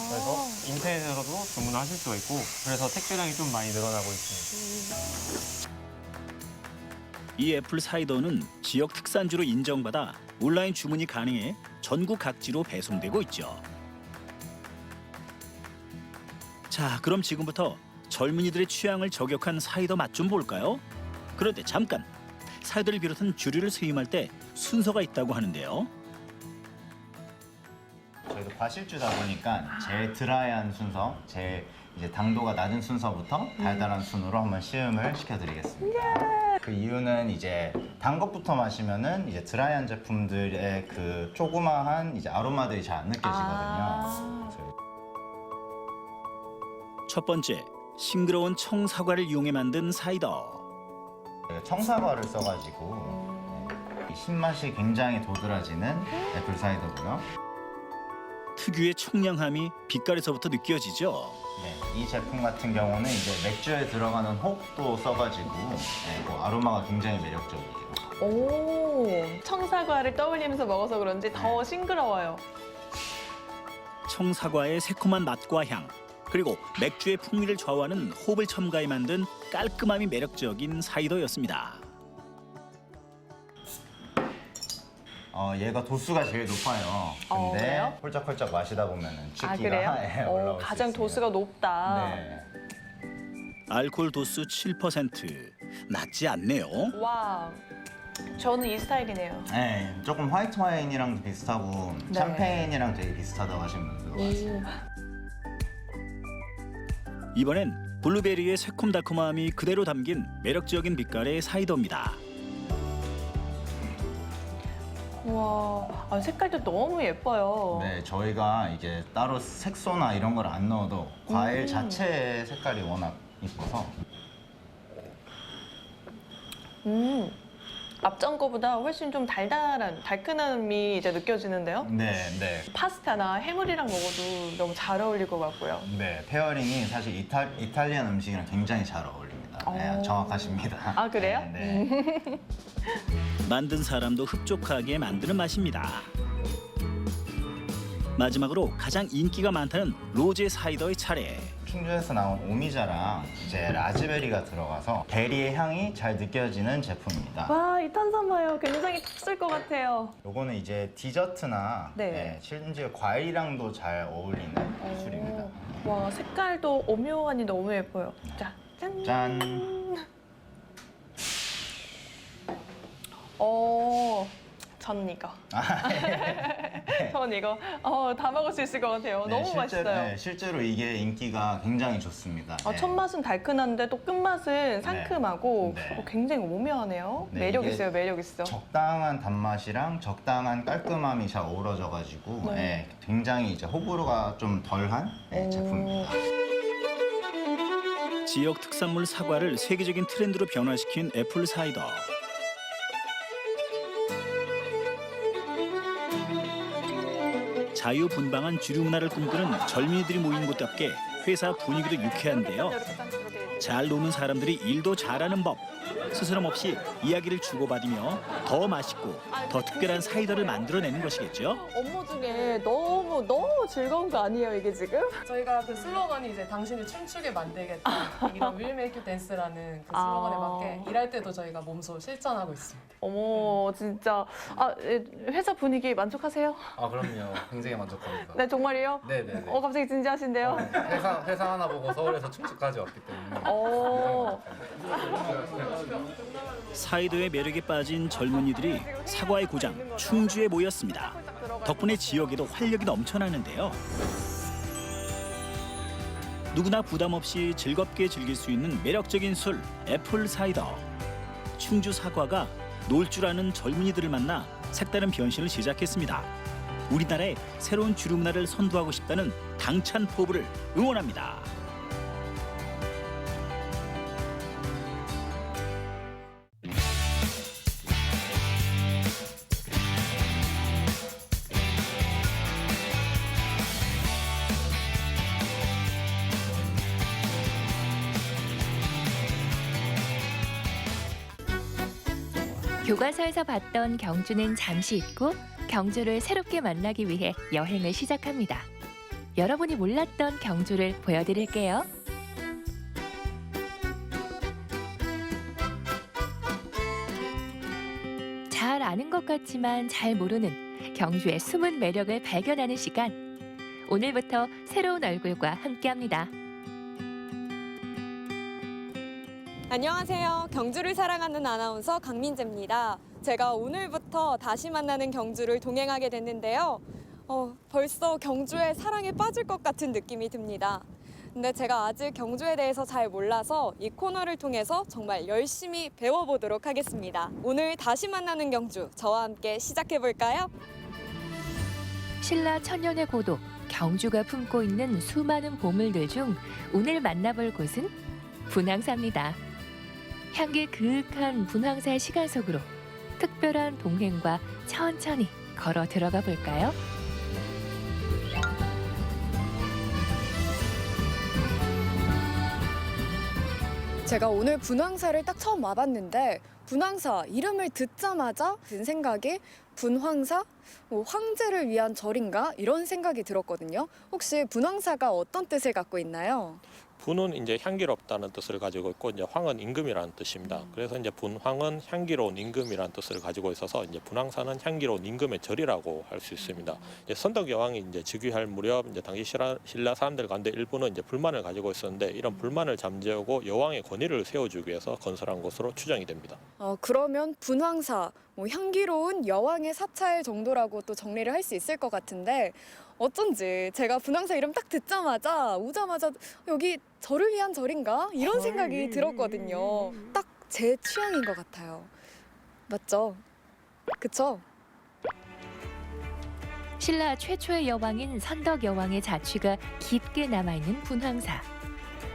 그래서 인터넷에서도 주문을 하실 수가 있고 그래서 택배량이 좀 많이 늘어나고 있습니다. 이 애플 사이더는 지역 특산주로 인정받아 온라인 주문이 가능해 전국 각지로 배송되고 있죠. 자, 그럼 지금부터 젊은이들의 취향을 저격한 사이더 맛 좀 볼까요? 그런데 잠깐! 사이더를 비롯한 주류를 수입할 때 순서가 있다고 하는데요. 저희도 과실주다 보니까 제일 드라이한 순서, 제일 이제 당도가 낮은 순서부터 달달한 순으로 한번 시음을 시켜드리겠습니다. 그 이유는 이제 단 것부터 마시면은 이제 드라이한 제품들의 그 조그마한 이제 아로마들이 잘 안 느껴지거든요. 첫 번째, 싱그러운 청사과를 이용해 만든 사이더. 청사과를 써가지고 신맛이 굉장히 도드라지는 애플 사이더고요. 특유의 청량함이 빛깔에서부터 느껴지죠. 네, 이 제품 같은 경우는 이제 맥주에 들어가는 혹도 써가지고 뭐 아로마가 굉장히 매력적이에요. 오, 청사과를 떠올리면서 먹어서 그런지 더 싱그러워요. 청사과의 새콤한 맛과 향, 그리고 맥주의 풍미를 좌우하는 홉을 첨가해 만든 깔끔함이 매력적인 사이더였습니다. 얘가 도수가 제일 높아요. 근데 그래요? 홀짝홀짝 마시다 보면은 취기가 그래요? 올라올 수 가장 있습니다. 도수가 높다. 네. 알코올 도수 7%. 낮지 않네요. 와, 저는 이 스타일이네요. 네, 조금 화이트 와인이랑 비슷하고 네. 샴페인이랑 되게 비슷하다고 하시는 분들도 많습니다. 이번엔 블루베리의 새콤달콤함이 그대로 담긴 매력적인 빛깔의 사이더입니다. 와, 색깔도 너무 예뻐요. 네, 저희가 이게 따로 색소나 이런 걸 안 넣어도 과일 자체의 색깔이 워낙 이뻐서 앞전 거보다 훨씬 좀 달큰함이 이제 느껴지는데요. 네, 네. 파스타나 해물이랑 먹어도 너무 잘 어울릴 것 같고요. 네, 페어링이 사실 이탈리안 음식이랑 굉장히 잘 어울립니다. 네, 정확하십니다. 아, 그래요? 네. 만든 사람도 흡족하게 만드는 맛입니다. 마지막으로 가장 인기가 많다는 로제 사이더의 차례. 충주에서 나온 오미자랑 이제 라즈베리가 들어가서 베리의 향이 잘 느껴지는 제품입니다. 와, 이 탄산마요. 굉장히 탁 쓸 것 같아요. 요거는 이제 디저트나 네. 네, 심지어 과일이랑도 잘 어울리는 술입니다. 와, 색깔도 오묘하니 너무 예뻐요. 자, 짠. 짠. 전 이거. 아, 네. 전 이거. 다 먹을 수 있을 것 같아요. 너무 맛있어요. 네, 실제로 이게 인기가 굉장히 좋습니다. 네. 첫 맛은 달큰한데 또 끝맛은 상큼하고 네. 굉장히 오묘하네요. 네, 매력 이게 있어요, 매력 있어. 적당한 단맛이랑 적당한 깔끔함이 잘 어우러져가지고 네. 네, 굉장히 이제 호불호가 좀 덜한 제품입니다. 지역 특산물 사과를 세계적인 트렌드로 변화시킨 애플 사이더. 자유분방한 주류 문화를 꿈꾸는 젊은이들이 모이는 곳답게 회사 분위기도 유쾌한데요. 잘 노는 사람들이 일도 잘하는 법. 스스럼 없이 이야기를 주고받으며 더 맛있고 더 특별한 사이더를 만들어내는 것이겠죠. 업무 중에 너무 즐거운 거 아니에요, 이게 지금? 저희가 그 슬로건이 이제 당신을 춤추게 만들겠다. 이런 Will Make You Dance라는 그 슬로건에 맞게 일할 때도 저희가 몸소 실천하고 있습니다. 어머, 진짜. 회사 분위기 만족하세요? 아 그럼요. 굉장히 만족합니다. 네, 정말이요? 네네네. 갑자기 진지하신데요? 회사 하나 보고 서울에서 충주까지 왔기 때문에. 사이더의 매력에 빠진 젊은이들이 사과의 고장 충주에 모였습니다. 덕분에 지역에도 활력이 넘쳐나는데요. 누구나 부담 없이 즐겁게 즐길 수 있는 매력적인 술 애플 사이더. 충주 사과가 놀 줄 아는 젊은이들을 만나 색다른 변신을 시작했습니다. 우리나라의 새로운 주류 문화를 선도하고 싶다는 당찬 포부를 응원합니다. 교과서에서 봤던 경주는 잠시 잊고 경주를 새롭게 만나기 위해 여행을 시작합니다. 여러분이 몰랐던 경주를 보여드릴게요. 잘 아는 것 같지만 잘 모르는 경주의 숨은 매력을 발견하는 시간. 오늘부터 새로운 얼굴과 함께합니다. 안녕하세요. 경주를 사랑하는 아나운서 강민재입니다. 제가 오늘부터 다시 만나는 경주를 동행하게 됐는데요. 벌써 경주의 사랑에 빠질 것 같은 느낌이 듭니다. 근데 제가 아직 경주에 대해서 잘 몰라서 이 코너를 통해서 정말 열심히 배워보도록 하겠습니다. 오늘 다시 만나는 경주, 저와 함께 시작해볼까요? 신라 천년의 고도 경주가 품고 있는 수많은 보물들 중 오늘 만나볼 곳은 분황사입니다. 향기 그윽한 분황사의 시간 속으로 특별한 동행과 천천히 걸어 들어가 볼까요? 제가 오늘 분황사를 딱 처음 와봤는데 분황사 이름을 듣자마자 든 생각이 분황사? 황제를 위한 절인가? 이런 생각이 들었거든요. 혹시 분황사가 어떤 뜻을 갖고 있나요? 분은 이제 향기롭다는 뜻을 가지고 있고 이제 황은 임금이라는 뜻입니다. 그래서 이제 분황은 향기로운 임금이라는 뜻을 가지고 있어서 이제 분황사는 향기로운 임금의 절이라고 할 수 있습니다. 이제 선덕 여왕이 이제 즉위할 무렵 이제 당시 신라 사람들 가운데 일부는 이제 불만을 가지고 있었는데 이런 불만을 잠재우고 여왕의 권위를 세워주기 위해서 건설한 것으로 추정이 됩니다. 그러면 분황사, 향기로운 여왕의 사찰 정도라고 또 정리를 할 수 있을 것 같은데 어쩐지 제가 분황사 이름 딱 듣자마자 오자마자 여기 저를 위한 절인가? 이런 생각이 들었거든요. 딱 제 취향인 것 같아요. 맞죠? 그쵸? 신라 최초의 여왕인 선덕 여왕의 자취가 깊게 남아있는 분황사.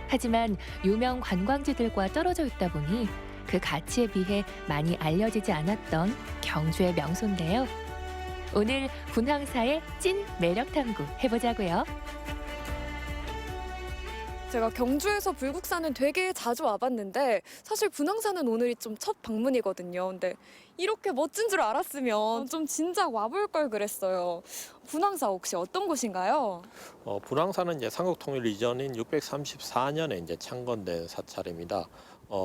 하지만 유명 관광지들과 떨어져 있다 보니 그 가치에 비해 많이 알려지지 않았던 경주의 명소인데요. 오늘 분황사의 찐 매력 탐구 해보자고요. 제가 경주에서 불국사는 되게 자주 와봤는데 사실 분황사는 오늘이 좀 첫 방문이거든요. 근데 이렇게 멋진 줄 알았으면 좀 진작 와볼 걸 그랬어요. 분황사 혹시 어떤 곳인가요? 분황사는 이제 삼국통일 이전인 634년에 이제 창건된 사찰입니다.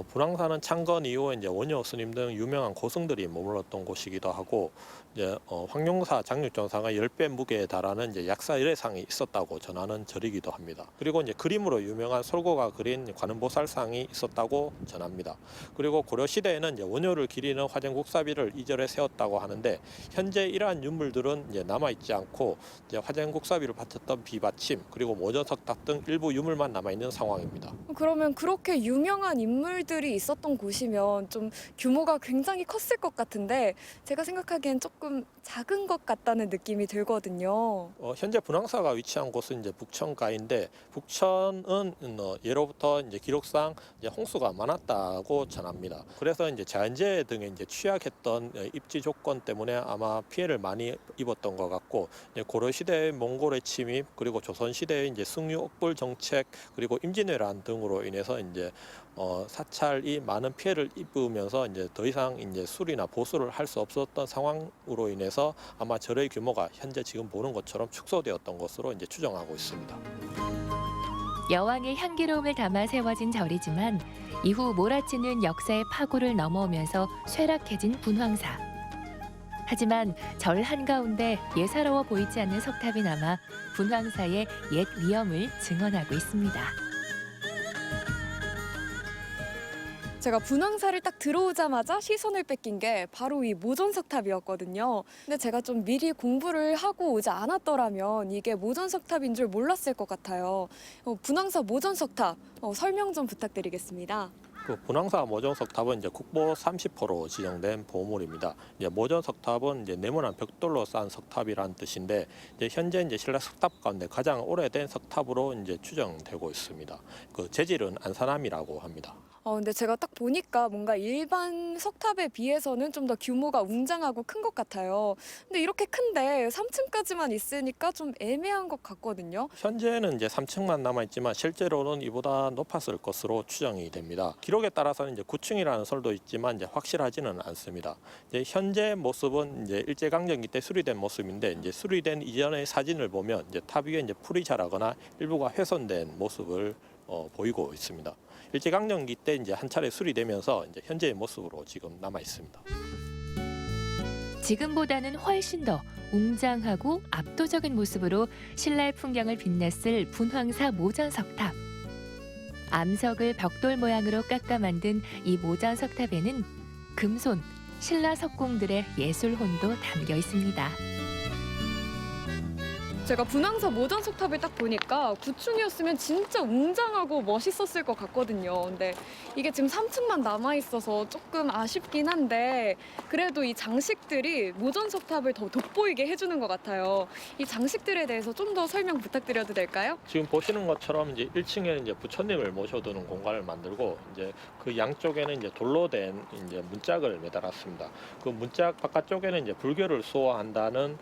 분황사는 창건 이후에 이제 원효 스님 등 유명한 고승들이 머물렀던 곳이기도 하고, 이제 황룡사 장육전상의 10배 무게에 달하는 이제 약사 열애상이 있었다고 전하는 절이기도 합니다. 그리고 이제 그림으로 유명한 솔고가 그린 관음보살상이 있었다고 전합니다. 그리고 고려 시대에는 이제 원효를 기리는 화쟁국사비를 이 절에 세웠다고 하는데, 현재 이러한 유물들은 이제 남아 있지 않고 이제 화쟁국사비를 바쳤던 비받침 그리고 모전석탑 등 일부 유물만 남아 있는 상황입니다. 그러면 그렇게 유명한 인물들이 있었던 곳이면 좀 규모가 굉장히 컸을 것 같은데 제가 생각하기엔 조금 작은 것 같다는 느낌이 들거든요. 현재 분황사가 위치한 곳은 이제 북천가인데, 북천은 예로부터 이제 기록상 이제 홍수가 많았다고 전합니다. 그래서 이제 자연재해 등에 이제 취약했던 입지 조건 때문에 아마 피해를 많이 입었던 것 같고, 고려 시대의 몽골의 침입 그리고 조선 시대의 이제 승유 옥불 정책 그리고 임진왜란 등으로 인해서 이제 사찰이 많은 피해를 입으면서 이제 더 이상 이제 수리나 보수를 할 수 없었던 상황으로 인해서 아마 절의 규모가 현재 지금 보는 것처럼 축소되었던 것으로 이제 추정하고 있습니다. 여왕의 향기로움을 담아 세워진 절이지만 이후 몰아치는 역사의 파고를 넘어오면서 쇠락해진 분황사. 하지만 절 한가운데 예사로워 보이지 않는 석탑이 남아 분황사의 옛 위엄을 증언하고 있습니다. 제가 분황사를 딱 들어오자마자 시선을 뺏긴 게 바로 이 모전석탑이었거든요. 근데 제가 좀 미리 공부를 하고 오지 않았더라면 이게 모전석탑인 줄 몰랐을 것 같아요. 분황사 모전석탑 설명 좀 부탁드리겠습니다. 분황사 모전석탑은 이제 국보 30호로 지정된 보물입니다. 이제 모전석탑은 이제 네모난 벽돌로 쌓은 석탑이라는 뜻인데, 이제 현재 이제 신라 석탑 가운데 가장 오래된 석탑으로 이제 추정되고 있습니다. 그 재질은 안산암이라고 합니다. 근데 제가 딱 보니까 뭔가 일반 석탑에 비해서는 좀 더 규모가 웅장하고 큰 것 같아요. 근데 이렇게 큰데 3층까지만 있으니까 좀 애매한 것 같거든요. 현재는 이제 3층만 남아 있지만 실제로는 이보다 높았을 것으로 추정이 됩니다. 기록에 따라서는 이제 9층이라는 설도 있지만 이제 확실하지는 않습니다. 이제 현재 모습은 이제 일제강점기 때 수리된 모습인데, 이제 수리된 이전의 사진을 보면 이제 탑 위에 이제 풀이 자라거나 일부가 훼손된 모습을 보이고 있습니다. 일제강점기 때 이제 한 차례 수리되면서 이제 현재의 모습으로 지금 남아 있습니다. 지금보다는 훨씬 더 웅장하고 압도적인 모습으로 신라의 풍경을 빛냈을 분황사 모전석탑. 암석을 벽돌 모양으로 깎아 만든 이 모전석탑에는 금손, 신라 석공들의 예술혼도 담겨 있습니다. 제가 분황사 모전석탑을 딱 보니까 9층이었으면 진짜 웅장하고 멋있었을 것 같거든요. 근데 이게 지금 3층만 남아있어서 조금 아쉽긴 한데 그래도 이 장식들이 모전석탑을 더 돋보이게 해주는 것 같아요. 이 장식들에 대해서 좀 더 설명 부탁드려도 될까요? 지금 보시는 것처럼 이제 1층에는 이제 부처님을 모셔두는 공간을 만들고, 이제 그 양쪽에는 이제 돌로 된 이제 문짝을 매달았습니다. 그 문짝 바깥쪽에는 이제 불교를 수호한다는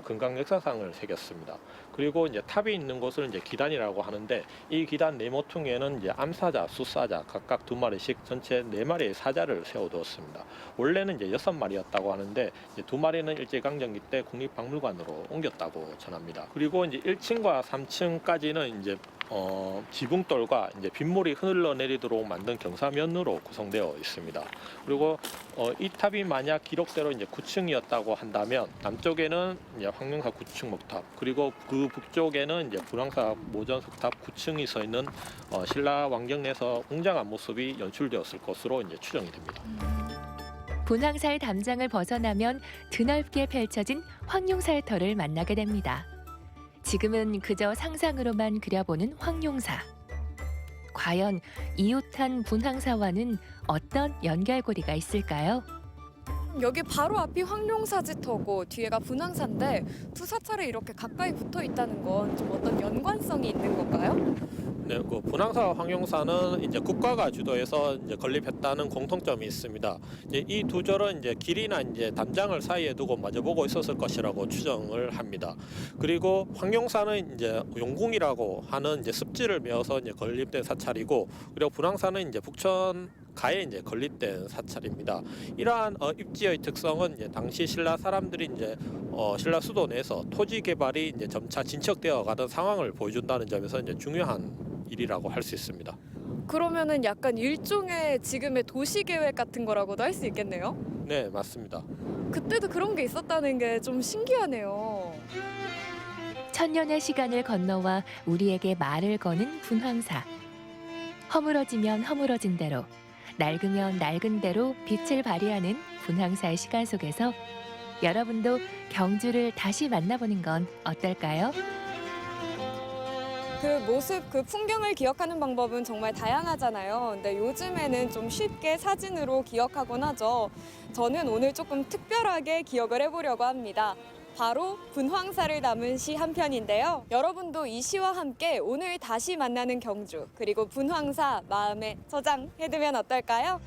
금강 역사상을 새겼습니다. 그리고 이제 탑이 있는 곳을 이제 기단이라고 하는데, 이 기단 네모퉁이에는 이제 암사자, 숫사자 각각 2마리씩 전체 4마리의 사자를 세워두었습니다. 원래는 이제 6마리였다고 하는데 이제 2마리는 일제강점기 때 국립박물관으로 옮겼다고 전합니다. 그리고 이제 1층과 3층까지는 이제 지붕돌과 이제 빗물이 흘러내리도록 만든 경사면으로 구성되어 있습니다. 그리고 이 탑이 만약 기록대로 이제 9층이었다고 한다면 남쪽에는 이제 황룡사 9층 목탑, 그리고 그 북쪽에는 이제 분황사 모전석탑 9층이 서 있는 신라 왕경내에서 웅장한 모습이 연출되었을 것으로 이제 추정이 됩니다. 분황사의 담장을 벗어나면 드넓게 펼쳐진 황룡사의 터를 만나게 됩니다. 지금은 그저 상상으로만 그려보는 황룡사. 과연 이웃한 분황사와는 어떤 연결고리가 있을까요? 여기 바로 앞이 황룡사지터고 뒤에가 분황사인데 두 사찰이 이렇게 가까이 붙어 있다는 건 좀 어떤 연관성이 있는 건가요? 네, 그 분황사와 황룡사는 이제 국가가 주도해서 이제 건립했다는 공통점이 있습니다. 이제 이 두 절은 이제 길이나 이제 담장을 사이에 두고 마주보고 있었을 것이라고 추정을 합니다. 그리고 황룡사는 이제 용궁이라고 하는 이제 습지를 메어서 이제 건립된 사찰이고, 그리고 분황사는 이제 북천 가에 이제 건립된 사찰입니다. 이러한 입지의 특성은 이제 당시 신라 사람들이 이제 신라 수도 내에서 토지 개발이 이제 점차 진척되어 가던 상황을 보여준다는 점에서 이제 중요한 일이라고 할 수 있습니다. 그러면은 약간 일종의 지금의 도시 계획 같은 거라고도 할 수 있겠네요. 네, 맞습니다. 그때도 그런 게 있었다는 게 좀 신기하네요. 천년의 시간을 건너와 우리에게 말을 거는 분황사. 허물어지면 허물어진 대로, 낡으면 낡은 대로 빛을 발휘하는 분황사의 시간 속에서 여러분도 경주를 다시 만나보는 건 어떨까요? 그 모습, 그 풍경을 기억하는 방법은 정말 다양하잖아요. 근데 요즘에는 좀 쉽게 사진으로 기억하곤 하죠. 저는 오늘 조금 특별하게 기억을 해보려고 합니다. 바로 분황사를 담은 시 한 편인데요. 여러분도 이 시와 함께 오늘 다시 만나는 경주, 그리고 분황사 마음에 저장해두면 어떨까요?